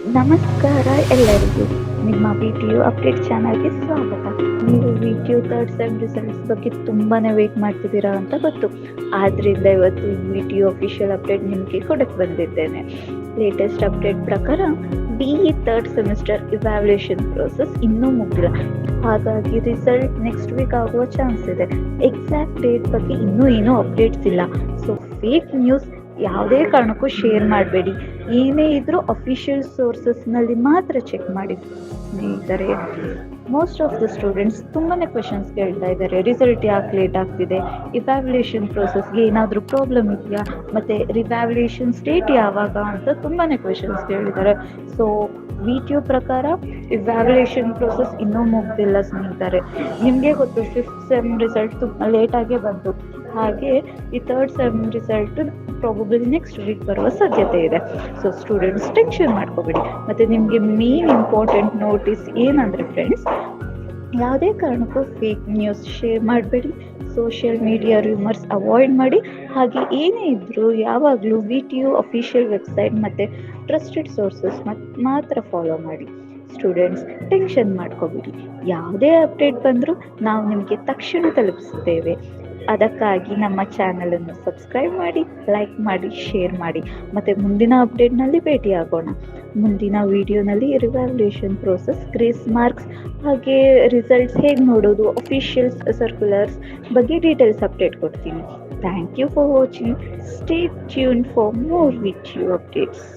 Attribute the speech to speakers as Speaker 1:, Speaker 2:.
Speaker 1: ನಮಸ್ಕಾರ ಎಲ್ಲರಿಗೂ. ನಿಮ್ಮ ವಿಡಿಯೋ ಅಪ್ಡೇಟ್ ಚಾನಲ್‌ಗೆ ಸ್ವಾಗತ. ನೀವು ವಿಡಿಯೋ ಥರ್ಡ್ ಸೆಮ್ ರಿಸಲ್ಟ್ಸ್ ಬಗ್ಗೆ ತುಂಬಾನೇ ವೇಟ್ ಮಾಡ್ತಿದ್ದೀರಾ ಅಂತ ಗೊತ್ತು. ಆದ್ರಿಂದ ಇವತ್ತು ವಿಡಿಯೋ ಅಫಿಷಿಯಲ್ ಅಪ್ಡೇಟ್ ನಿಮಗೆ ಕೊಡಕ್ಕೆ ಬಂದಿದ್ದೇನೆ. ಲೇಟೆಸ್ಟ್ ಅಪ್ಡೇಟ್ ಪ್ರಕಾರ BE third semester evaluation process ಇನ್ನೂ ಮುಗ್ದಿಲ್ಲ. ಹಾಗಾಗಿ ರಿಸಲ್ಟ್ ನೆಕ್ಸ್ಟ್ ವೀಕ್ ಆಗುವ ಚಾನ್ಸ್ ಇದೆ. ಎಕ್ಸಾಕ್ಟ್ ಡೇಟ್ ಬಗ್ಗೆ ಇನ್ನೂ ಏನೂ ಅಪ್ಡೇಟ್ಸ್ ಇಲ್ಲ. ಸೊ ಫೇಕ್ ನ್ಯೂಸ್ ಯಾವುದೇ ಕಾರಣಕ್ಕೂ ಶೇರ್ ಮಾಡಬೇಡಿ. ಏನೇ ಇದ್ರೂ ಅಫಿಷಿಯಲ್ ಸೋರ್ಸಸ್ನಲ್ಲಿ ಮಾತ್ರ ಚೆಕ್ ಮಾಡಿ ಸ್ನೇಹಿತರೆ. ಮೋಸ್ಟ್ ಆಫ್ ದ ಸ್ಟೂಡೆಂಟ್ಸ್ ತುಂಬಾ ಕ್ವೆಶನ್ಸ್ ಕೇಳ್ತಾ ಇದ್ದಾರೆ. ರಿಸಲ್ಟ್ ಯಾಕೆ ಲೇಟ್ ಆಗ್ತಿದೆ, ಇವ್ಯಾಲ್ಯೂಯೇಷನ್ ಪ್ರೋಸೆಸ್ಗೆ ಏನಾದರೂ ಪ್ರಾಬ್ಲಮ್ ಇದೆಯಾ, ಮತ್ತು ರಿವ್ಯಾಲ್ಯೂಯೇಷನ್ ಸ್ಟೇಟ್ ಯಾವಾಗ ಅಂತ ತುಂಬಾ ಕ್ವೆಶನ್ಸ್ ಕೇಳಿದ್ದಾರೆ. ಸೊ ವಿಡಿಯೋ ಪ್ರಕಾರ ಇವ್ಯಾಲ್ಯೂಯೇಷನ್ ಪ್ರೋಸೆಸ್ ಇನ್ನೂ ಮುಗ್ದಿಲ್ಲ ಸ್ನೇಹಿತರೆ. ನಿಮಗೆ ಗೊತ್ತು, ಫಿಫ್ತ್ ಸೆಮ್ ರಿಸಲ್ಟ್ ತುಂಬ ಲೇಟಾಗೇ ಬಂತು. ಹಾಗೆ ಈ third sem result probably next week ಬರುವ ಸಾಧ್ಯತೆ ಇದೆ. ಸೊ ಸ್ಟೂಡೆಂಟ್ಸ್ ಟೆನ್ಷನ್ ಮಾಡ್ಕೋಬೇಡಿ. ಮತ್ತು ನಿಮಗೆ ಮೇನ್ ಇಂಪಾರ್ಟೆಂಟ್ ನೋಟಿಸ್ ಏನಂದರೆ ಫ್ರೆಂಡ್ಸ್, ಯಾವುದೇ ಕಾರಣಕ್ಕೂ ಫೇಕ್ ನ್ಯೂಸ್ ಶೇರ್ ಮಾಡಬೇಡಿ. ಸೋಷಿಯಲ್ ಮೀಡಿಯಾ ರೂಮರ್ಸ್ ಅವಾಯ್ಡ್ ಮಾಡಿ. ಹಾಗೆ ಏನೇ ಇದ್ದರೂ ಯಾವಾಗಲೂ VTU ಅಫಿಷಿಯಲ್ ವೆಬ್ಸೈಟ್ ಮತ್ತು ಟ್ರಸ್ಟೆಡ್ ಸೋರ್ಸಸ್ ಮಾತ್ರ ಫಾಲೋ ಮಾಡಿ. ಸ್ಟೂಡೆಂಟ್ಸ್ ಟೆನ್ಷನ್ ಮಾಡ್ಕೋಬೇಡಿ. ಯಾವುದೇ ಅಪ್ಡೇಟ್ ಬಂದರೂ ನಾವು ನಿಮಗೆ ತಕ್ಷಣ ತಲುಪಿಸ್ತೇವೆ. ಅದಕ್ಕಾಗಿ ನಮ್ಮ ಚಾನಲನ್ನು ಸಬ್ಸ್ಕ್ರೈಬ್ ಮಾಡಿ, ಲೈಕ್ ಮಾಡಿ, ಶೇರ್ ಮಾಡಿ. ಮತ್ತು ಮುಂದಿನ ಅಪ್ಡೇಟ್ನಲ್ಲಿ ಭೇಟಿಯಾಗೋಣ. ಮುಂದಿನ ವಿಡಿಯೋನಲ್ಲಿ ರಿವ್ಯಾಲ್ಯೂಯೇಷನ್ ಪ್ರೋಸೆಸ್, ಗ್ರೇಸ್ ಮಾರ್ಕ್ಸ್, ಹಾಗೆ ರಿಸಲ್ಟ್ಸ್ ಹೇಗೆ ನೋಡೋದು, ಅಫಿಷಿಯಲ್ ಸರ್ಕ್ಯುಲರ್ಸ್ ಬಗ್ಗೆ ಡೀಟೇಲ್ಸ್ ಅಪ್ಡೇಟ್ ಕೊಡ್ತೀನಿ. Thank you for watching. Stay tune for more with you updates.